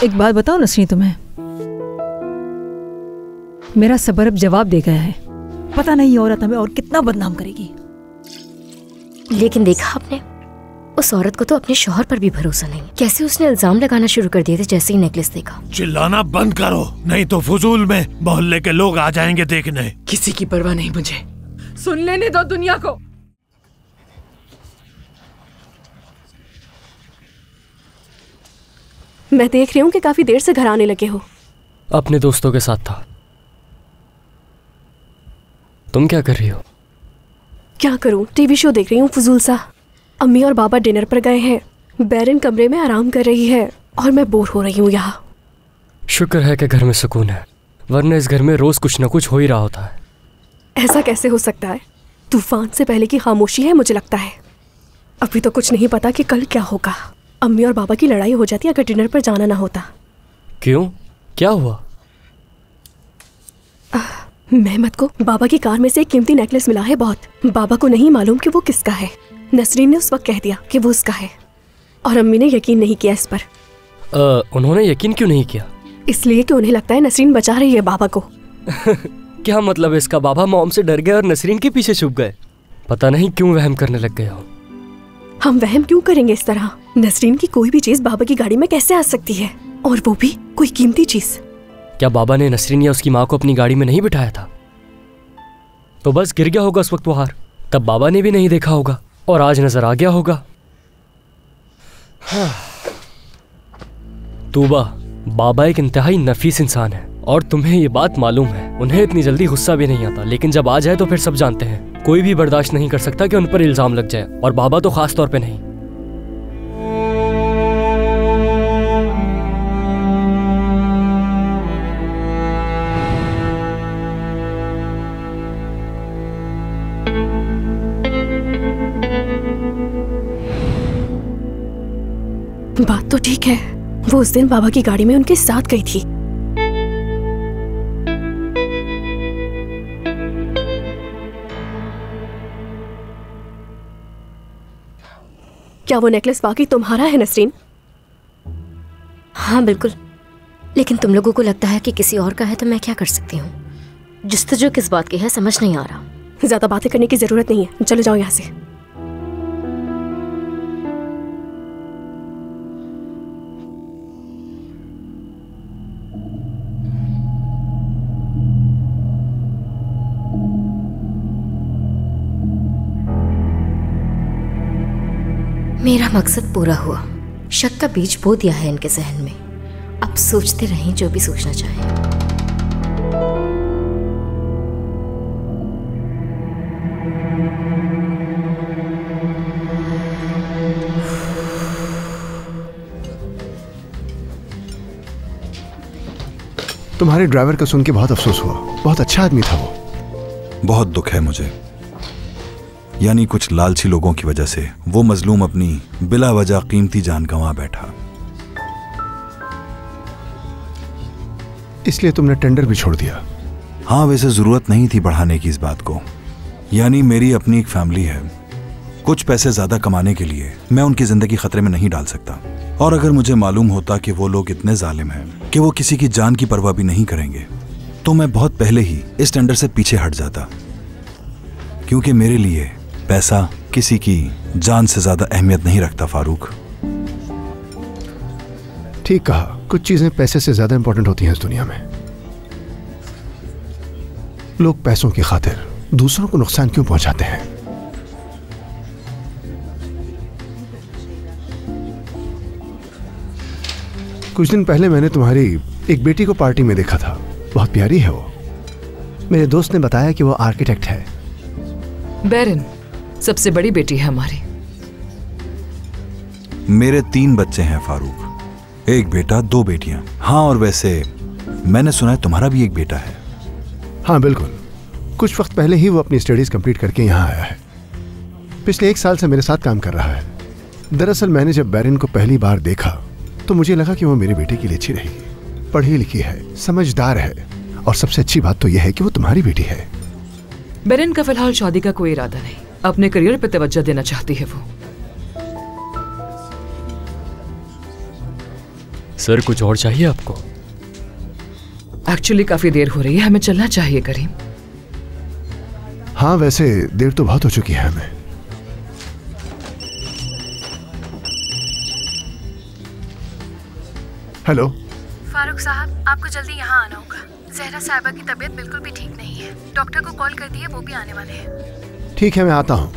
एक बात बताओ नसरीन, तुम्हें मेरा सबर अब जवाब दे गया है। पता नहीं औरत हमें और कितना बदनाम करेगी। लेकिन देखा आपने, उस औरत को तो अपने शौहर पर भी भरोसा नहीं। कैसे उसने इल्जाम लगाना शुरू कर दिए थे जैसे ही नेकलेस देखा। चिल्लाना बंद करो, नहीं तो फजूल में मोहल्ले के लोग आ जाएंगे देखने। किसी की परवाह नहीं मुझे, सुन लेने दो दुनिया को। मैं देख रही हूँ कि काफी देर से घर आने लगे हो। अपने दोस्तों के साथ था। तुम क्या कर रही हो? क्या करूँ, टीवी शो देख रही हूँ फजूल सा। अम्मी और बाबा डिनर पर गए हैं, बैरन कमरे में आराम कर रही है और मैं बोर हो रही हूँ यहाँ। शुक्र है कि घर में सुकून है, वरना इस घर में रोज कुछ न कुछ हो ही रहा होता है। ऐसा कैसे हो सकता है? तूफान से पहले की खामोशी है मुझे लगता है। अभी तो कुछ नहीं पता कि कल क्या होगा। अम्मी और बाबा की लड़ाई हो जाती अगर डिनर पर जाना ना होता। क्यों, क्या हुआ? मेहमत को बाबा की कार में से एक कीमती नेकलेस मिला है बहुत। बाबा को नहीं मालूम कि वो किसका है। नसरीन ने उस वक्त कह दिया कि वो उसका है और अम्मी ने यकीन नहीं किया इस पर। उन्होंने यकीन क्यों नहीं किया? इसलिए कि उन्हें लगता है नसरीन बचा रही है बाबा को। क्या मतलब है इसका? बाबा मॉम से डर गए और नसरीन के पीछे छुप गए। पता नहीं क्यों वहम करने लग गए हो। हम वहम क्यों करेंगे इस तरह? नसरीन की कोई भी चीज बाबा की गाड़ी में कैसे आ सकती है, और वो भी कोई कीमती चीज। क्या बाबा ने नसरीन या उसकी माँ को अपनी गाड़ी में नहीं बिठाया था? तो बस गिर गया होगा उस वक्त वो हार, तब बाबा ने भी नहीं देखा होगा और आज नजर आ गया होगा। तूबा, बाबा एक इंतहाई नफीस इंसान है और तुम्हें ये बात मालूम है। उन्हें इतनी जल्दी गुस्सा भी नहीं आता, लेकिन जब आ जाए तो फिर सब जानते हैं। कोई भी बर्दाश्त नहीं कर सकता कि उन पर इल्जाम लग जाए, और बाबा तो खास तौर पे नहीं। बात तो ठीक है, वो उस दिन बाबा की गाड़ी में उनके साथ गई थी। क्या वो नेकलेस वाकई तुम्हारा है नसरीन? हाँ बिल्कुल, लेकिन तुम लोगों को लगता है कि किसी और का है तो मैं क्या कर सकती हूँ। जुस्तजू किस बात की है समझ नहीं आ रहा। ज्यादा बातें करने की जरूरत नहीं है, चले जाओ यहाँ से। मेरा मकसद पूरा हुआ। शक का बीज बो दिया है इनके जहन में। अब सोचते रहें जो भी सोचना चाहें। तुम्हारे ड्राइवर का सुन के बहुत अफसोस हुआ। बहुत अच्छा आदमी था वो। बहुत दुख है मुझे, यानी कुछ लालची लोगों की वजह से वो मजलूम अपनी बिला वजह कीमती जान गंवा बैठा। इसलिए तुमने टेंडर भी छोड़ दिया? हाँ, वैसे जरूरत नहीं थी बढ़ाने की इस बात को। यानी मेरी अपनी एक फैमिली है। कुछ पैसे ज्यादा कमाने के लिए मैं उनकी जिंदगी खतरे में नहीं डाल सकता। और अगर मुझे मालूम होता कि वो लोग इतने जालिम हैं कि वो किसी की जान की परवाह भी नहीं करेंगे, तो मैं बहुत पहले ही इस टेंडर से पीछे हट जाता। क्योंकि मेरे लिए पैसा किसी की जान से ज्यादा अहमियत नहीं रखता फारूक। ठीक कहा, कुछ चीजें पैसे से ज्यादा इंपॉर्टेंट होती हैं इस दुनिया में। लोग पैसों की खातिर दूसरों को नुकसान क्यों पहुंचाते हैं? कुछ दिन पहले मैंने तुम्हारी एक बेटी को पार्टी में देखा था। बहुत प्यारी है वो। मेरे दोस्त ने बताया कि वो आर्किटेक्ट है। बैरन सबसे बड़ी बेटी है हमारी। मेरे 3 बच्चे हैं फारूक, एक बेटा 2 बेटियां। हाँ, और वैसे मैंने सुना है तुम्हारा भी एक बेटा है। हाँ बिल्कुल, कुछ वक्त पहले ही वो अपनी स्टडीज कंप्लीट करके यहाँ आया है। पिछले 1 साल से मेरे साथ काम कर रहा है। दरअसल मैंने जब बैरन को पहली बार देखा तो मुझे लगा कि वो मेरे बेटे के लिए अच्छी रहेगी। पढ़ी लिखी है, समझदार है, और सबसे अच्छी बात तो यह है कि वो तुम्हारी बेटी है। बैरन का फिलहाल शादी का कोई इरादा नहीं, अपने करियर पर तवज्जो देना चाहती है वो। सर कुछ और चाहिए आपको? एक्चुअली काफी देर हो रही है, हमें चलना चाहिए करीम। हाँ, वैसे देर तो बहुत हो चुकी है हमें। हेलो फारूक साहब, आपको जल्दी यहाँ आना होगा। जहरा साहिबा की तबीयत बिल्कुल भी ठीक नहीं है। डॉक्टर को कॉल कर दिए, वो भी आने वाले हैं। ठीक है, मैं आता हूँ।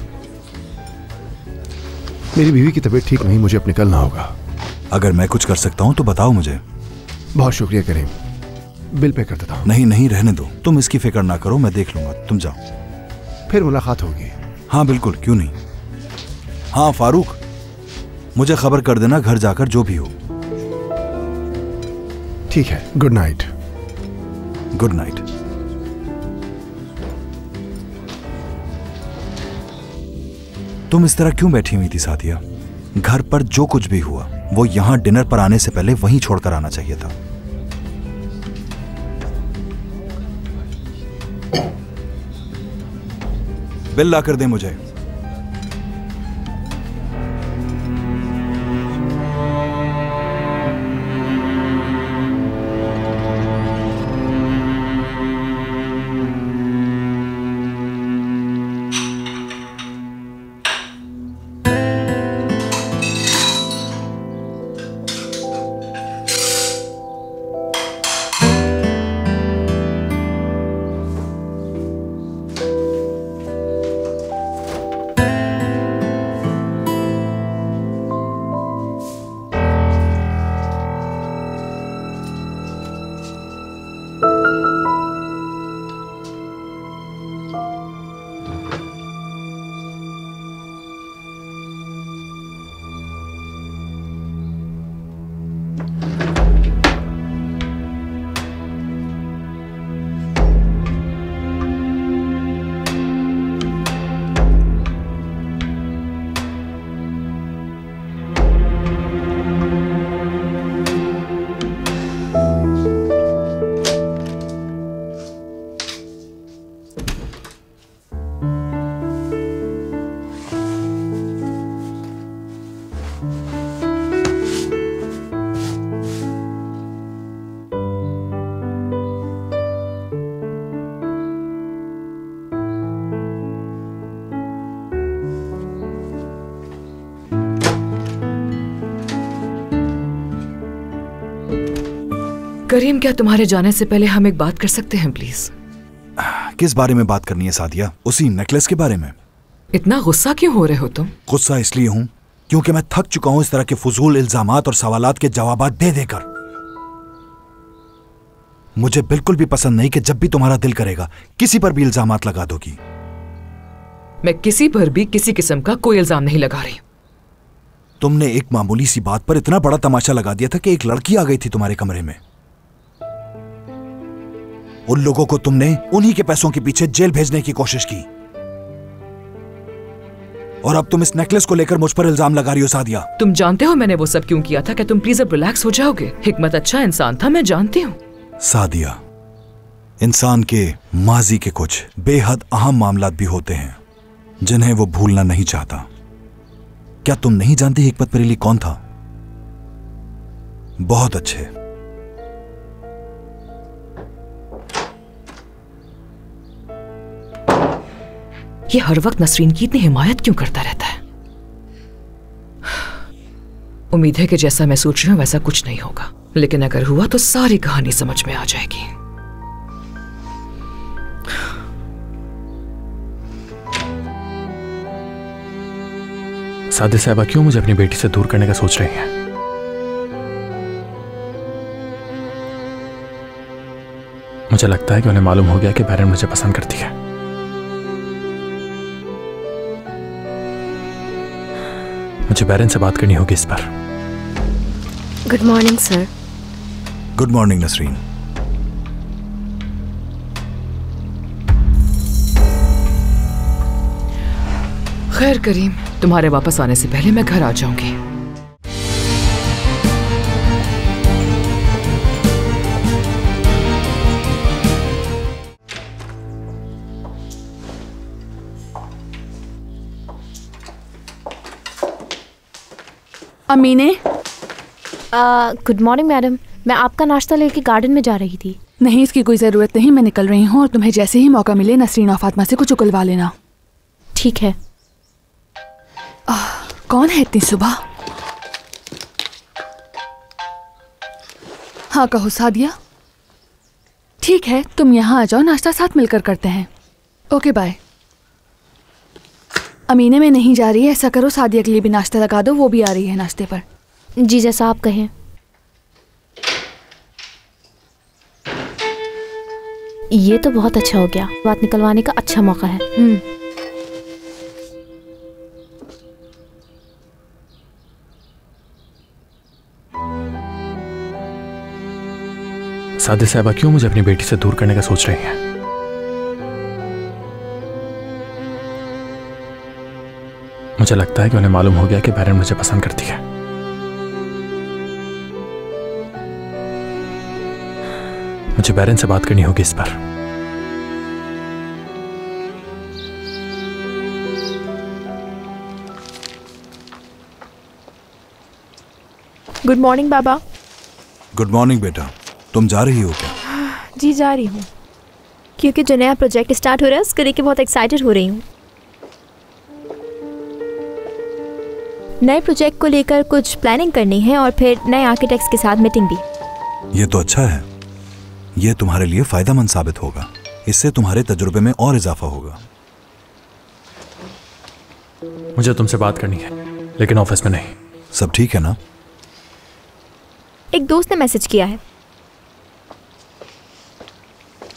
मेरी बीवी की तबीयत ठीक नहीं, मुझे अब निकलना होगा। अगर मैं कुछ कर सकता हूँ तो बताओ मुझे। बहुत शुक्रिया करीम, बिल पे कर देता हूँ। नहीं नहीं, रहने दो, तुम इसकी फिक्र ना करो, मैं देख लूंगा, तुम जाओ। फिर मुलाकात होगी। हाँ बिल्कुल, क्यों नहीं। हाँ फारूक, मुझे खबर कर देना घर जाकर जो भी हो। ठीक है, गुड नाइट। Good night. तुम इस तरह क्यों बैठी हुई थी सादिया? घर पर जो कुछ भी हुआ वो यहां डिनर पर आने से पहले वहीं छोड़कर आना चाहिए था। बिल ला कर दे मुझे। करीम, क्या तुम्हारे जाने से पहले हम एक बात कर सकते हैं प्लीज? किस बारे में बात करनी है सादिया? उसी नेकलेस के बारे में। इतना गुस्सा क्यों हो रहे हो तुम? गुस्सा इसलिए हूं क्योंकि मैं थक चुका हूं इस तरह के फजूल इल्जामात और सवालात के जवाबात दे देकर। मुझे बिल्कुल भी पसंद नहीं कि जब भी तुम्हारा दिल करेगा किसी पर भी इल्जामात लगा दोगी। मैं किसी पर भी किसी किस्म का कोई इल्जाम नहीं लगा रही। तुमने एक मामूली सी बात पर इतना बड़ा तमाशा लगा दिया था कि एक लड़की आ गई थी तुम्हारे कमरे में। उन लोगों को तुमने उन्हीं के पैसों के पीछे जेल भेजने की कोशिश की, और अब तुम इस नेकलेस को लेकर मुझ पर इल्जाम लगा रही हो सादिया। तुम जानते हो मैंने वो सब क्यों किया था? क्या तुम प्लीज अब रिलैक्स हो जाओगे? हिकमत अच्छा इंसान था, मैं जानती हूँ। सादिया, इंसान के माजी के कुछ बेहद अहम मामलात भी होते हैं जिन्हें वो भूलना नहीं चाहता। क्या तुम नहीं जानती हिकमत मेरे लिए कौन था? बहुत अच्छे। ये हर वक्त नसरीन की इतनी हिमायत क्यों करता रहता है? उम्मीद है कि जैसा मैं सोच रही हूं वैसा कुछ नहीं होगा, लेकिन अगर हुआ तो सारी कहानी समझ में आ जाएगी। सादिया साहिबा क्यों मुझे अपनी बेटी से दूर करने का सोच रही हैं? मुझे लगता है कि उन्हें मालूम हो गया कि बैरन मुझे पसंद करती है। मुझे बैरन से बात करनी होगी इस पर। Good morning sir. Good morning Nasreen. खैर करीम, तुम्हारे वापस आने से पहले मैं घर आ जाऊंगी। अमीने, गुड मॉर्निंग मैडम, मैं आपका नाश्ता लेके गार्डन में जा रही थी। नहीं, इसकी कोई ज़रूरत नहीं, मैं निकल रही हूँ और तुम्हें जैसे ही मौका मिले नसरीन और फातिमा से कुछ उकलवा लेना। ठीक है। कौन है इतनी सुबह? हाँ कहो सादिया। ठीक है, तुम यहाँ आ जाओ, नाश्ता साथ मिलकर करते हैं। Okay bye. अमीने में नहीं जा रही है, ऐसा करो सादिया के लिए भी नाश्ता लगा दो, वो भी आ रही है नाश्ते पर। जी जैसा आप कहें। ये तो बहुत अच्छा हो गया, बात निकलवाने का अच्छा मौका है। सादिया साहिबा क्यों मुझे अपनी बेटी से दूर करने का सोच रही हैं? मुझे लगता है कि उन्हें मालूम हो गया कि बैरन मुझे पसंद करती है। मुझे बैरन से बात करनी होगी इस पर। गुड मॉर्निंग बाबा। गुड मॉर्निंग बेटा, तुम जा रही हो क्या? जी जा रही हूँ, क्योंकि जो नया प्रोजेक्ट स्टार्ट हो रहा है उसको लेके बहुत एक्साइटेड हो रही हूँ। नए प्रोजेक्ट को लेकर कुछ प्लानिंग करनी है और फिर नए आर्किटेक्ट्स के साथ मीटिंग भी। ये तो अच्छा है, ये तुम्हारे लिए फायदेमंद साबित होगा। इससे तुम्हारे तजुर्बे में और इजाफा होगा। मुझे तुमसे बात करनी है, लेकिन ऑफिस में नहीं। सब ठीक है ना? एक दोस्त ने मैसेज किया है।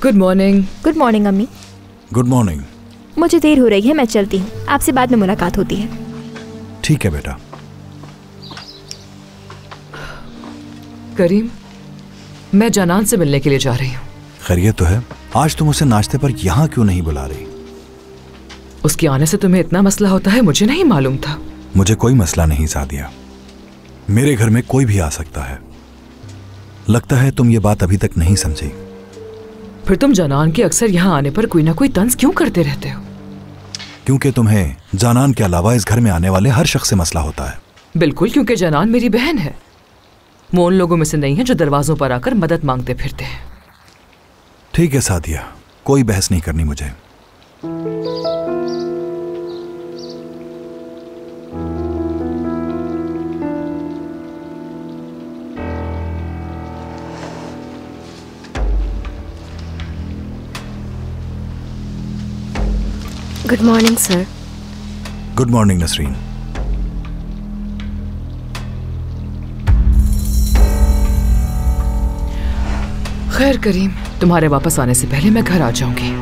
Good morning. गुड मॉर्निंग अम्मी। Good morning. मुझे देर हो रही है, मैं चलती हूँ, आपसे बाद में मुलाकात होती है। ठीक है बेटा। करीम, मैं जनान से मिलने के लिए जा रही हूँ। खैरियत तो है? आज तुम उसे नाश्ते पर यहाँ क्यों नहीं बुला रही? उसके आने से तुम्हें इतना मसला होता है, मुझे नहीं मालूम था। मुझे कोई मसला नहीं सादिया, मेरे घर में कोई भी आ सकता है। लगता है तुम ये बात अभी तक नहीं समझी। फिर तुम जनान के अक्सर यहाँ आने पर कोई ना कोई तंज क्यों करते रहते हो? क्योंकि तुम्हें जनान के अलावा इस घर में आने वाले हर शख्स से मसला होता है। बिल्कुल, क्योंकि जनान मेरी बहन है। वो उन लोगों में से नहीं है जो दरवाजों पर आकर मदद मांगते फिरते हैं। ठीक है सादिया, कोई बहस नहीं करनी मुझे। Good morning sir. Good morning Nasreen. खैर करीम, तुम्हारे वापस आने से पहले मैं घर आ जाऊंगी।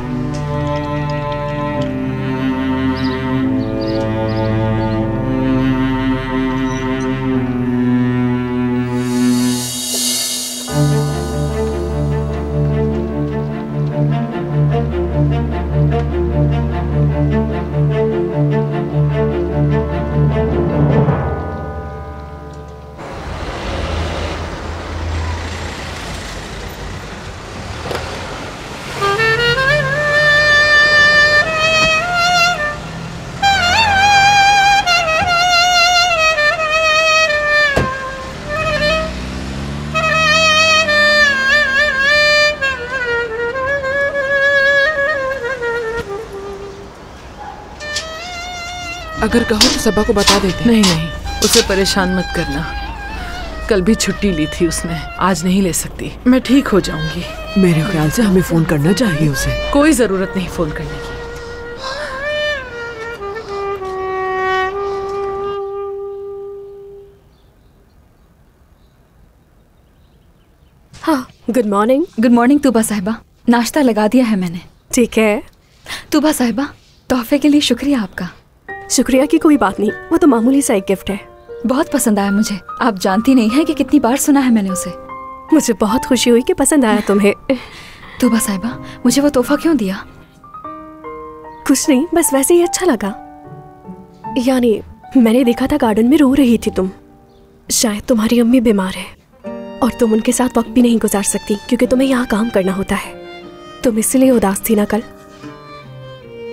अगर कहो तो सबा को बता देते। नहीं नहीं, उसे परेशान मत करना। कल भी छुट्टी ली थी उसने, आज नहीं ले सकती। मैं ठीक हो जाऊंगी। मेरे ख्याल से हमें फोन करना चाहिए उसे। कोई जरूरत नहीं फोन करने की। हाँ, good morning. Good morning Tooba साहिबा, नाश्ता लगा दिया है मैंने। ठीक है। तूबा साहिबा, तोहफे के लिए शुक्रिया आपका। शुक्रिया की कोई बात नहीं, वो तो मामूली सा एक गिफ्ट है। बहुत पसंद आया मुझे। आप जानती नहीं है कि कितनी बार सुना है मैंने उसे। मुझे बहुत खुशी हुई कि पसंद आया तुम्हें। तूबा साहिबा, मुझे वो तोहफा क्यों दिया? कुछ नहीं, बस वैसे ही अच्छा लगा। यानी मैंने देखा था गार्डन में रो रही थी तुम। शायद तुम्हारी अम्मी बीमार है और तुम उनके साथ वक्त भी नहीं गुजार सकती क्योंकि तुम्हें यहाँ काम करना होता है। तुम इसलिए उदास थी ना कल।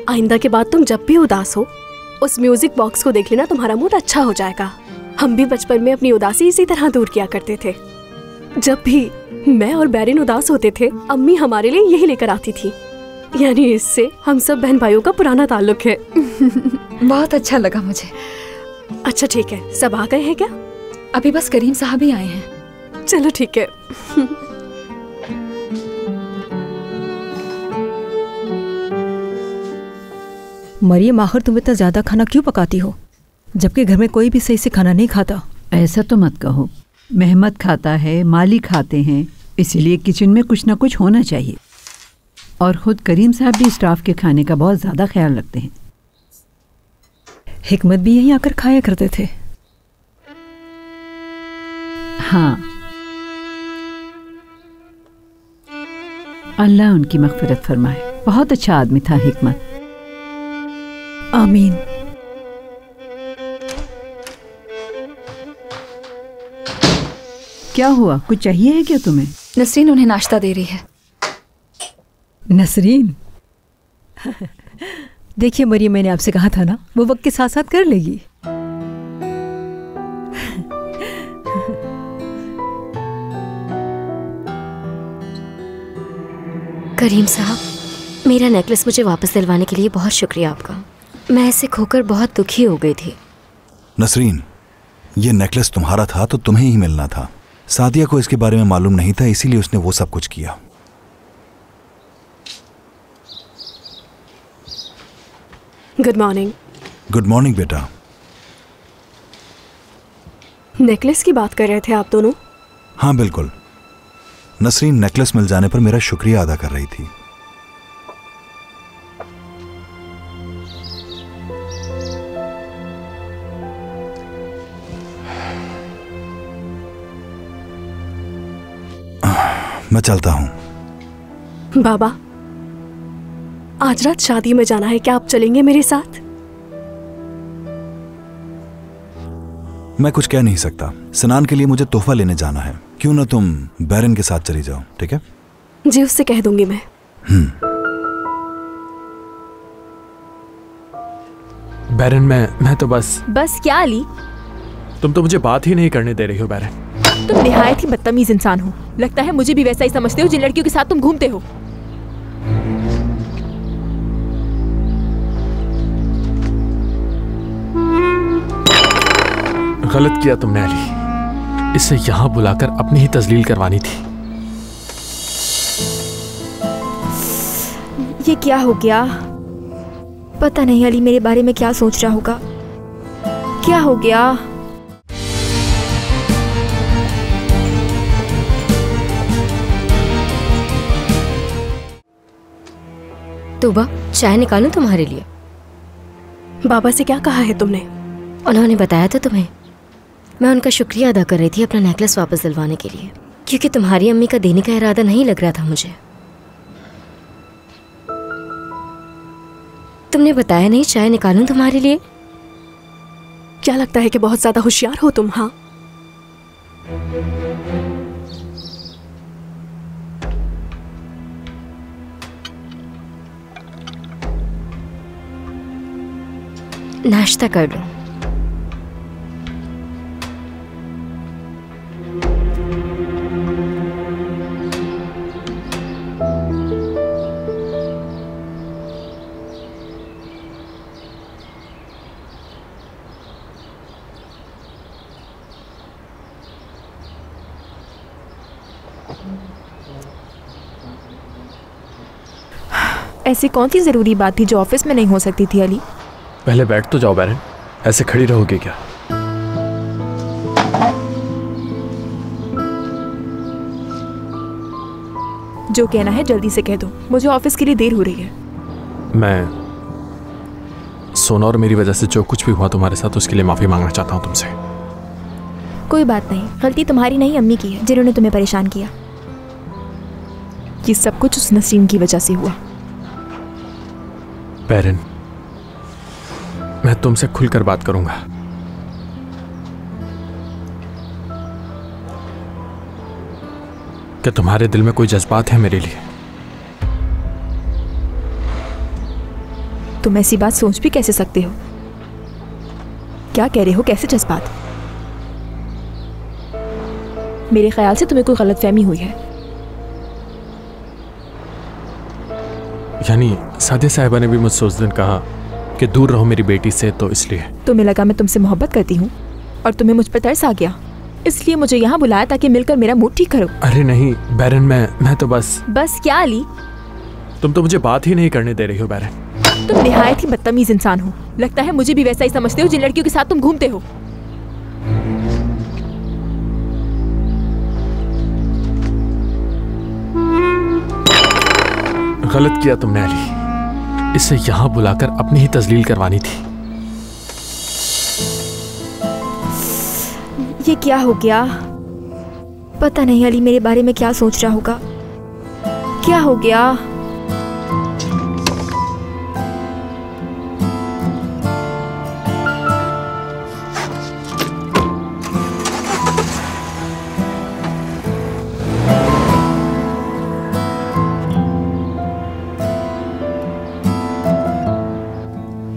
आइंदा के बाद तुम जब भी उदास हो उस म्यूजिक बॉक्स को देख लेना, तुम्हारा मूड अच्छा हो जाएगा। हम भी बचपन में अपनी उदासी इसी तरह दूर किया करते थे। जब भी मैं और बैरिन उदास होते थे, अम्मी हमारे लिए यही लेकर आती थी। यानी इससे हम सब बहन भाइयों का पुराना ताल्लुक है। बहुत अच्छा लगा मुझे। अच्छा ठीक है, सब आ गए हैं क्या? अभी बस करीम साहब ही आए हैं। चलो ठीक है। मरियम, आखिर तुम इतना ज्यादा खाना क्यों पकाती हो, जबकि घर में कोई भी सही से खाना नहीं खाता? ऐसा तो मत कहो। मेहमत खाता है, माली खाते हैं, इसीलिए किचन में कुछ ना कुछ होना चाहिए। और खुद करीम साहब भी स्टाफ के खाने का बहुत ज्यादा ख्याल रखते हैं। हिकमत भी यहीं आकर खाया करते थे। हाँ, अल्लाह उनकी मग़फ़िरत फरमाए। बहुत अच्छा आदमी था हिकमत। आमीन। क्या हुआ, कुछ चाहिए है क्या तुम्हें? नसरीन उन्हें नाश्ता दे रही है। नसरीन? देखिए मरियम, मैंने आपसे कहा था ना, वो वक्त के साथ साथ कर लेगी। करीम साहब, मेरा नेकलेस मुझे वापस दिलवाने के लिए बहुत शुक्रिया आपका। मैं इसे खोकर बहुत दुखी हो गई थी। नसरीन, ये नेकलेस तुम्हारा था तो तुम्हें ही मिलना था। सादिया को इसके बारे में मालूम नहीं था, इसीलिए उसने वो सब कुछ किया। Good morning. गुड मॉर्निंग बेटा। नेकलेस की बात कर रहे थे आप दोनों? हाँ बिल्कुल। नसरीन नेकलेस मिल जाने पर मेरा शुक्रिया अदा कर रही थी। मैं चलता हूं। बाबा, आज रात शादी में जाना है, क्या आप चलेंगे मेरे साथ? मैं कुछ कह नहीं सकता। सनान के लिए मुझे तोहफा लेने जाना है। क्यों ना तुम बैरन के साथ चली जाओ, ठीक है? जी, उससे कह दूंगी मैं। बैरन, मैं तो बस क्या अली? तुम तो मुझे बात ही नहीं करने दे रही हो बैरन। तुम निहायत ही बदतमीज इंसान हो। लगता है मुझे भी वैसा ही समझते हो जिन लड़कियों के साथ तुम घूमते हो। गलत किया तुमने अली। इसे यहाँ बुलाकर अपनी ही तजलील करवानी थी। ये क्या हो गया? पता नहीं अली मेरे बारे में क्या सोच रहा होगा। क्या हो गया? तूबा, चाय निकालूं तुम्हारे लिए? बाबा से क्या कहा है तुमने? उन्होंने बताया था तुम्हें। मैं उनका शुक्रिया अदा कर रही थी अपना नेकलेस वापस दिलवाने के लिए, क्योंकि तुम्हारी अम्मी का देने का इरादा नहीं लग रहा था मुझे। तुमने बताया नहीं चाय निकालूं तुम्हारे लिए? क्या लगता है कि बहुत ज्यादा होशियार हो तुम? हाँ, नाश्ता कर लो। ऐसी कौन सी जरूरी बात थी जो ऑफिस में नहीं हो सकती थी अली? पहले बैठ तो जाओ बैरन, ऐसे खड़ी रहोगे क्या? जो कहना है जल्दी से कह दो, मुझे ऑफिस के लिए देर हो रही है। मैं सोना और मेरी वजह से जो कुछ भी हुआ तुम्हारे साथ, उसके लिए माफी मांगना चाहता हूँ तुमसे। कोई बात नहीं, गलती तुम्हारी नहीं अम्मी की है जिन्होंने तुम्हें परेशान किया। ये सब कुछ उस नसरीन की वजह से हुआ। बैरन, मैं तुमसे खुलकर बात करूंगा। क्या तुम्हारे दिल में कोई जज्बात है मेरे लिए? तुम ऐसी बात सोच भी कैसे सकते हो? क्या कह रहे हो? कैसे जज्बात? मेरे ख्याल से तुम्हें कोई गलतफहमी हुई है। यानी सादिया साहिबा ने भी मुझसे उस दिन कहा कि दूर रहो मेरी बेटी से, तो इसलिए तुम्हें लगा मैं तुमसे मोहब्बत करती हूँ और तुम्हें मुझ पर तरस आ गया, इसलिए मुझे यहाँ बुलाया ताकि मिलकर मेरा मूड ठीक करो। अरे नहीं बैरन, मैं तो बस क्या अली? तुम तो मुझे बात ही नहीं करने दे रही हो बैरन। तुम निहायत ही बदतमीज इंसान हो। लगता है मुझे भी वैसा ही समझते हो जिन लड़कियों के साथ तुम घूमते हो। गलत किया तुमने अली, इसे यहाँ बुलाकर अपनी ही तजलील करवानी थी। ये क्या हो गया? पता नहीं अली मेरे बारे में क्या सोच रहा होगा। क्या हो गया?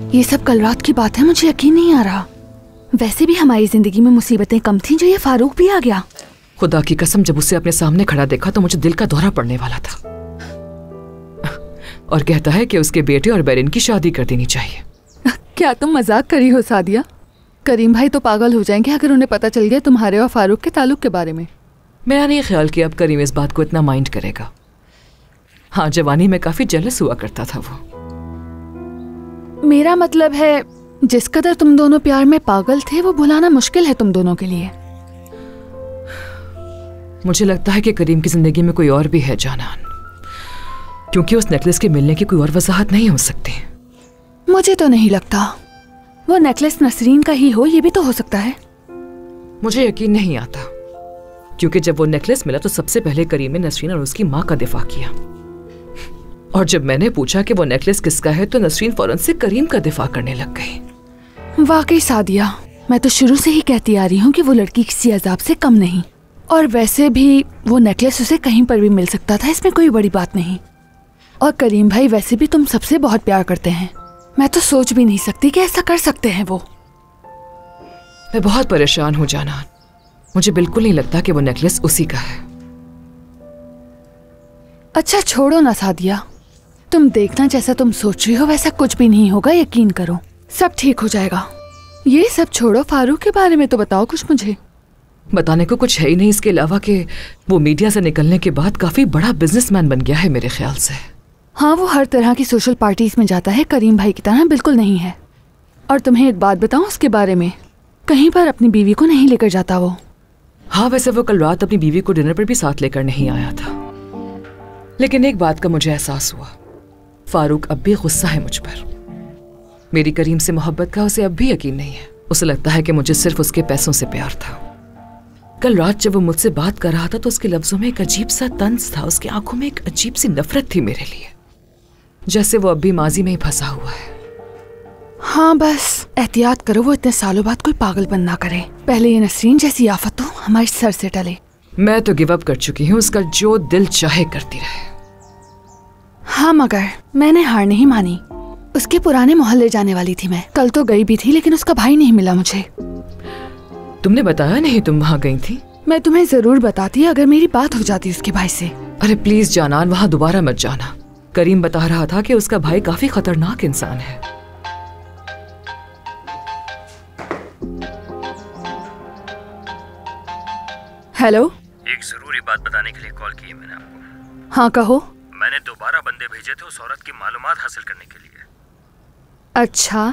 ये सब कल रात की बात है, मुझे यकीन नहीं आ रहा। वैसे भी हमारी जिंदगी में मुसीबतें कम थीं जो ये फारूक भी आ गया। खुदा की कसम, जब उसे अपने सामने खड़ा देखा तो मुझे दिल का दौरा पड़ने वाला था। और कहता है कि उसके बेटे और बैरिन की शादी कर देनी चाहिए। क्या तुम मजाक करी हो सादिया? करीम भाई तो पागल हो जाएंगे अगर उन्हें पता चल गया तुम्हारे और फारूक के ताल्लुक के बारे में। मेरा नहीं ख्याल कि अब करीम इस बात को इतना माइंड करेगा। हाँ, जवानी में काफी जेलस हुआ करता था वो। मेरा मतलब है जिस कदर तुम दोनों प्यार में पागल थे वो भुलाना मुश्किल है तुम दोनों के लिए। मुझे लगता है कि करीम की जिंदगी में कोई और भी है जानान, क्योंकि उस नेकलेस के मिलने की कोई और वजाहत नहीं हो सकती। मुझे तो नहीं लगता। वो नेकलेस नसरीन का ही हो, ये भी तो हो सकता है। मुझे यकीन नहीं आता, क्योंकि जब वो नेकलेस मिला तो सबसे पहले करीम ने नसरीन और उसकी माँ का दिफा किया, और जब मैंने पूछा कि वो नेकलेस किसका है तो नसरीन फौरन से करीम का दिफा करने लग गई। वाकई सादिया, मैं तो शुरू से ही कहती आ रही हूँ कि वो लड़की किसी अजाब से कम नहीं। और वैसे भी वो नेकलेस उसे कहीं पर भी मिल सकता था, इसमें कोई बड़ी बात नहीं। और करीम भाई वैसे भी तुम सबसे बहुत प्यार करते हैं। मैं तो सोच भी नहीं सकती कि ऐसा कर सकते हैं वो। मैं बहुत परेशान हूँ जानान। मुझे बिल्कुल नहीं लगता कि वो नेकलेस उसी का है। अच्छा छोड़ो ना सादिया, तुम देखना जैसा तुम सोच रही हो वैसा कुछ भी नहीं होगा, यकीन करो सब ठीक हो जाएगा। ये सब छोड़ो, फारूक के बारे में तो बताओ कुछ मुझे। बताने को कुछ है ही नहीं इसके अलावा कि वो मीडिया से निकलने के बाद काफी बड़ा बिजनेसमैन बन गया है मेरे ख्याल से। हाँ, वो हर तरह की सोशल पार्टीज में जाता है, करीम भाई की तरह बिल्कुल नहीं है। और तुम्हें एक बात बताऊं उसके बारे में, कहीं पर अपनी बीवी को नहीं लेकर जाता वो। हाँ, वैसे वो कल रात अपनी बीवी को डिनर पर भी साथ लेकर नहीं आया था, लेकिन एक बात का मुझे एहसास हुआ, फारूक अब भी गुस्सा है मुझ पर। मेरी करीम से मोहब्बत का उसे अब भी यकीन नहीं है। उसे लगता है कि मुझे सिर्फ उसके पैसों से प्यार था। कल रात जब वो मुझसे बात कर रहा था तो उसके लफ्जों में एक अजीब सा तंज था, उसकी आंखों में एक अजीब सी नफरत थी मेरे लिए, जैसे वो अब भी माजी में ही फंसा हुआ है। हाँ, बस एहतियात करो वो इतने सालों बाद कोई पागलपन ना करे। पहले ये नसरीन जैसी आफत हो हमारे सर से टले। मैं तो गिव अप कर चुकी हूँ, उसका जो दिल चाहे करती रहे। हाँ, मगर मैंने हार नहीं मानी। उसके पुराने मोहल्ले जाने वाली थी मैं। कल तो गई भी थी लेकिन उसका भाई नहीं मिला मुझे। तुमने बताया नहीं तुम वहाँ गई थी? मैं तुम्हें जरूर बताती अगर मेरी बात हो जाती उसके भाई से। अरे प्लीज जानान, वहाँ दोबारा मत जाना। करीम बता रहा था कि उसका भाई काफी खतरनाक इंसान है। हेलो, एक जरूरी बात बताने के लिए कॉल की है मैंने आपको। हाँ कहो। मैंने दोबारा बंदे भेजे थे उस औरत की मालूमात हासिल करने के लिए। अच्छा,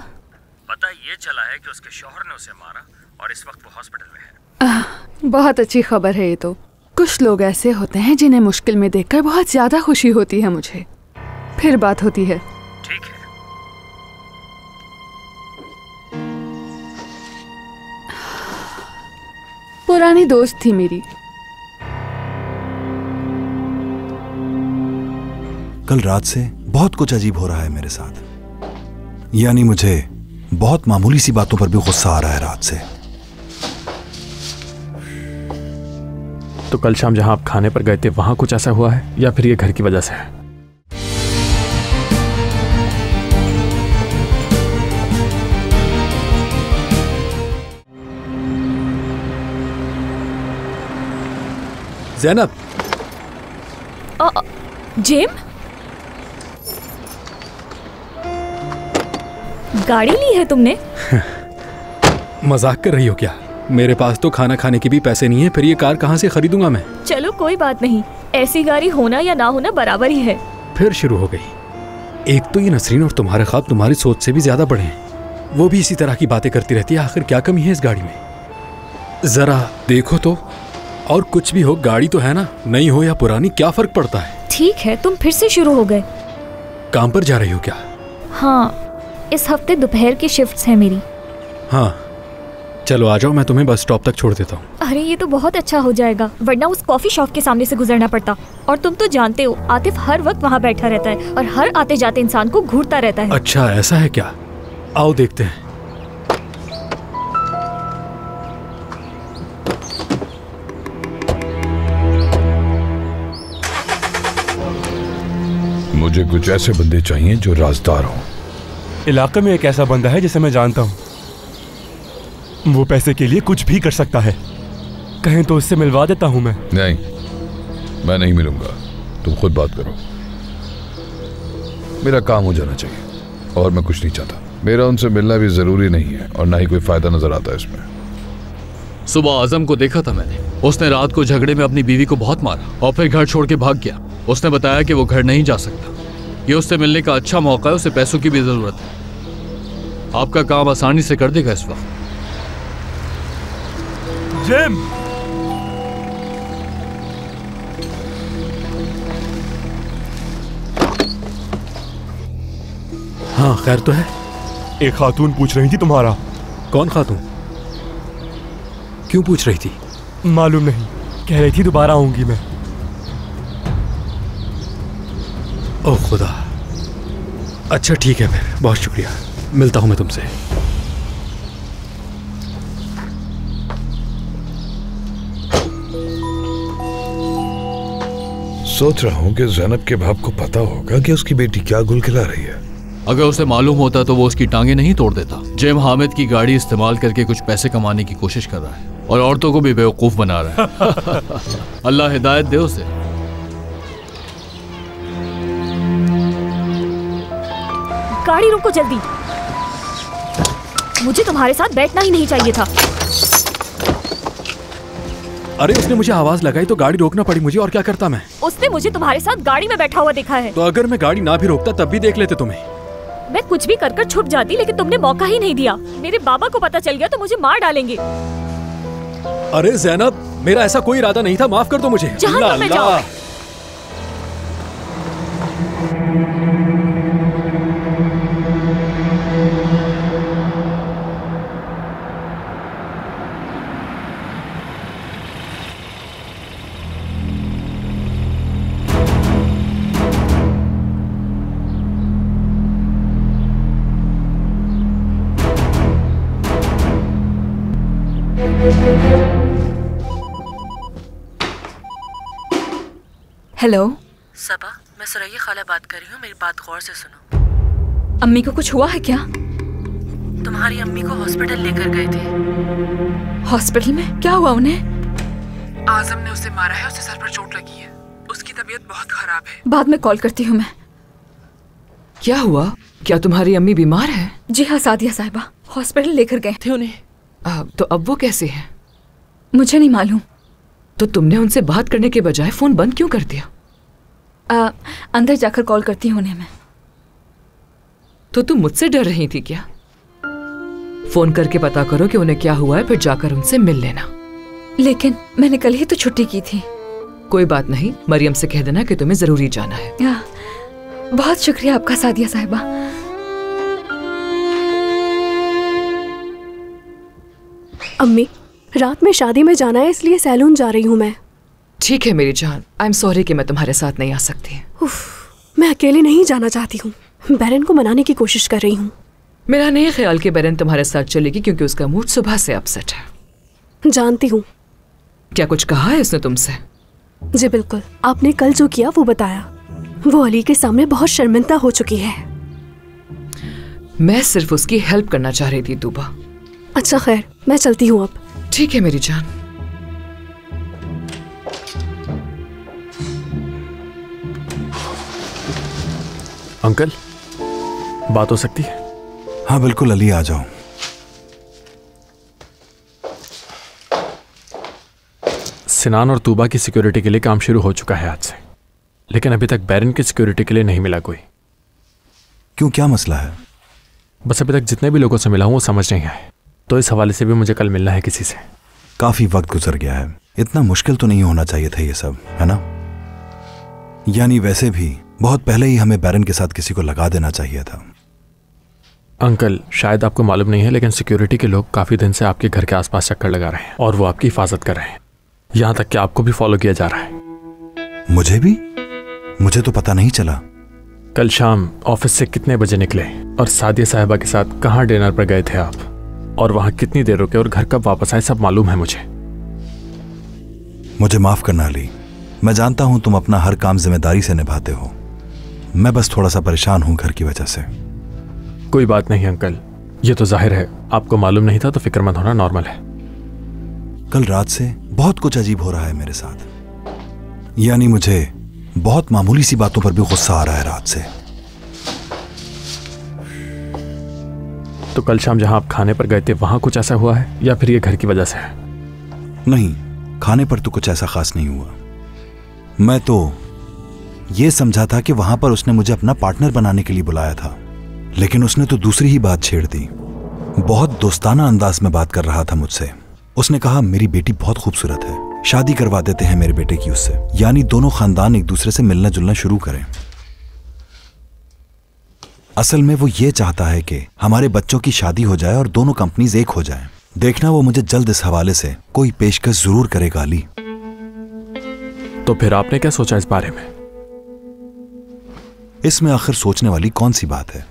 पता ये चला है कि उसके शौहर ने उसे मारा और इस वक्त वो हॉस्पिटल में है। बहुत अच्छी खबर है ये तो। कुछ लोग ऐसे होते हैं जिन्हें मुश्किल में देखकर बहुत ज्यादा खुशी होती है मुझे। फिर बात होती है। ठीक है। पुरानी दोस्त थी मेरी। कल रात से बहुत कुछ अजीब हो रहा है मेरे साथ। यानी मुझे बहुत मामूली सी बातों पर भी गुस्सा आ रहा है रात से। तो कल शाम जहां आप खाने पर गए थे वहां कुछ ऐसा हुआ है या फिर ये घर की वजह से है? ज़ैनब। जिम, गाड़ी ली है तुमने? मजाक कर रही हो क्या? मेरे पास तो खाना खाने के भी पैसे नहीं है, फिर ये कार कहाँ से खरीदूंगा मैं? चलो कोई बात नहीं, ऐसी गाड़ी होना या ना होना बराबर ही है। फिर शुरू हो गई। एक तो ये नसरीन और तुम्हारे ख्वाब तुम्हारी सोच से भी ज्यादा बड़े हैं। वो भी इसी तरह की बातें करती रहती है। आखिर क्या कमी है इस गाड़ी में? जरा देखो तो। और कुछ भी हो, गाड़ी तो है ना, नई हो या पुरानी, क्या फर्क पड़ता है? ठीक है, तुम फिर से शुरू हो गए। काम पर जा रही हो क्या? हाँ, इस हफ्ते दोपहर की शिफ्ट्स हैं मेरी। हाँ चलो आ जाओ, मैं तुम्हें बस स्टॉप तक छोड़ देता हूँ। अरे ये तो बहुत अच्छा हो जाएगा, वरना उस कॉफी शॉप के सामने से गुजरना पड़ता। और तुम तो जानते हो आतिफ हर वक्त वहाँ बैठा रहता है और हर आते जाते इंसान को घूरता रहता है। अच्छा ऐसा है क्या? आओ देखते हैं। मुझे कुछ ऐसे बंदे चाहिए जो राजदार हों। इलाके में एक ऐसा बंदा है जिसे मैं जानता हूँ। वो पैसे के लिए कुछ भी कर सकता है। कहें तो उससे मिलवा देता हूँ मैं। नहीं, मैं नहीं मिलूंगा, तुम खुद बात करो। मेरा काम हो जाना चाहिए और मैं कुछ नहीं चाहता। मेरा उनसे मिलना भी जरूरी नहीं है और ना ही कोई फायदा नजर आता है इसमें। सुबह आजम को देखा था मैंने। उसने रात को झगड़े में अपनी बीवी को बहुत मारा और फिर घर छोड़ के भाग गया। उसने बताया कि वो घर नहीं जा सकता। ये उससे मिलने का अच्छा मौका है, उसे पैसों की भी जरूरत है। आपका काम आसानी से कर देगा इस वक्त। जिम, हाँ खैर तो है। एक खातून पूछ रही थी तुम्हारा। कौन खातून? क्यों पूछ रही थी? मालूम नहीं, कह रही थी दोबारा आऊंगी मैं। ओह खुदा। अच्छा ठीक है, फिर बहुत शुक्रिया, मिलता हूं मैं तुमसे। सोच रहा हूँ कि ज़ैनब के बाप को पता होगा कि उसकी बेटी क्या गुल खिला रही है। अगर उसे मालूम होता तो वो उसकी टांगे नहीं तोड़ देता। जेम हामिद की गाड़ी इस्तेमाल करके कुछ पैसे कमाने की कोशिश कर रहा है और औरतों को भी बेवकूफ बना रहा है। अल्लाह हिदायत दे उसे। गाड़ी रोको जल्दी, मुझे तुम्हारे साथ बैठना ही नहीं चाहिए था। अरे उसने मुझे आवाज लगाई तो गाड़ी रोकना पड़ी मुझे, और क्या करता मैं? उसने मुझे तुम्हारे साथ गाड़ी में बैठा हुआ देखा है। तो अगर मैं गाड़ी ना भी रोकता तब भी देख लेते तुम्हें। मैं कुछ भी कर छुप जाती, लेकिन तुमने मौका ही नहीं दिया। मेरे बाबा को पता चल गया तो मुझे मार डालेंगे। अरे ज़ैनब, मेरा ऐसा कोई इरादा नहीं था, माफ कर दो मुझे। जहां में जाओ। हेलो सबा, मैं सुरैया खाला बात कर रही हूँ, मेरी बात गौर से सुनो। अम्मी को कुछ हुआ है क्या? तुम्हारी अम्मी को हॉस्पिटल लेकर गए थे। हॉस्पिटल में क्या हुआ उन्हें? आजम ने उसे मारा है, उसे सर पर चोट लगी है, उसकी तबीयत बहुत खराब है। बाद में कॉल करती हूँ मैं। क्या हुआ? क्या तुम्हारी अम्मी बीमार है? जी हाँ सादिया साहिबा, हॉस्पिटल लेकर गए थे उन्हें। तो अब वो कैसे है? मुझे नहीं मालूम। तो तुमने उनसे बात करने के बजाय फोन बंद क्यों कर दिया? अंदर जाकर कॉल करती हूँ उन्हें मैं। तो तुम मुझसे डर रही थी क्या? फोन करके पता करो कि उन्हें क्या हुआ है, फिर जाकर उनसे मिल लेना। लेकिन मैंने कल ही तो छुट्टी की थी। कोई बात नहीं, मरियम से कह देना कि तुम्हें जरूरी जाना है। बहुत शुक्रिया आपका सादिया साहिबा। अम्मी, रात में शादी में जाना है, इसलिए सैलून जा रही हूँ मैं। ठीक है मेरी जान, आई एम सॉरी कि मैं तुम्हारे साथ नहीं आ सकती। मैं अकेले नहीं जाना चाहती हूँ, बैरन को मनाने की कोशिश कर रही हूँ। मेरा नहीं ख्याल कि बैरन तुम्हारे साथ चलेगी, क्योंकि उसका मूड सुबह से अपसेट है। जानती हूँ। क्या कुछ कहा है उसने तुमसे? जी बिल्कुल, आपने कल जो किया वो बताया। वो अली के सामने बहुत शर्मिंदा हो चुकी है। मैं सिर्फ उसकी हेल्प करना चाह रही थी तूबा। अच्छा खैर, मैं चलती हूँ अब। ठीक है मेरी जान। अंकल, बात हो सकती है? हाँ बिल्कुल अली, आ जाओ। सिनान और तूबा की सिक्योरिटी के लिए काम शुरू हो चुका है आज से, लेकिन अभी तक बैरन की सिक्योरिटी के लिए नहीं मिला कोई। क्यों, क्या मसला है? बस अभी तक जितने भी लोगों से मिला हूं वो समझ नहीं आए, तो इस हवाले से भी मुझे कल मिलना है किसी से। काफी वक्त गुजर गया है, इतना मुश्किल तो नहीं होना चाहिए था ये सब, है ना? यानी वैसे भी बहुत पहले ही हमें बैरन के साथ किसी को लगा देना चाहिए था। अंकल, शायद आपको मालूम नहीं है, लेकिन सिक्योरिटी के लोग काफी दिन से आपके घर के आसपास चक्कर लगा रहे हैं और वो आपकी हिफाजत कर रहे हैं। यहां तक कि आपको भी फॉलो किया जा रहा है। मुझे भी? मुझे तो पता नहीं चला। कल शाम ऑफिस से कितने बजे निकले और सादिया साहिबा के साथ कहाँ डिनर पर गए थे आप, और वहां कितनी देर रुके और घर कब वापस आए, सब मालूम है मुझे। मुझे माफ करना अली, मैं जानता हूं तुम अपना हर काम जिम्मेदारी से निभाते हो। मैं बस थोड़ा सा परेशान हूं घर की वजह से। कोई बात नहीं अंकल, ये तो जाहिर है आपको मालूम नहीं था, तो फिक्रमंद होना नॉर्मल है। कल रात से बहुत कुछ अजीब हो रहा है मेरे साथ। यानी मुझे बहुत मामूली सी बातों पर भी गुस्सा आ रहा है रात से। तो कल शाम जहां आप खाने पर गए थे वहां कुछ ऐसा हुआ है, या फिर ये घर की वजह से है? नहीं, खाने पर तो कुछ ऐसा खास नहीं हुआ। मैं तो ये समझा था कि वहां पर उसने मुझे अपना पार्टनर बनाने के लिए बुलाया था, लेकिन उसने तो दूसरी ही बात छेड़ दी। बहुत दोस्ताना अंदाज में बात कर रहा था मुझसे। उसने कहा मेरी बेटी बहुत खूबसूरत है, शादी करवा देते हैं मेरे बेटे की उससे, यानी दोनों खानदान एक दूसरे से मिलना जुलना शुरू करें। असल में वो ये चाहता है कि हमारे बच्चों की शादी हो जाए और दोनों कंपनीज एक हो जाएं। देखना वो मुझे जल्द इस हवाले से कोई पेशकश जरूर करेगा अली। तो फिर आपने क्या सोचा इस बारे में? इसमें आखिर सोचने वाली कौन सी बात है?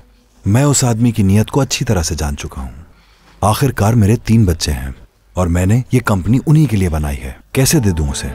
मैं उस आदमी की नीयत को अच्छी तरह से जान चुका हूं। आखिरकार मेरे 3 बच्चे हैं और मैंने ये कंपनी उन्हीं के लिए बनाई है। कैसे दे दूं उसे?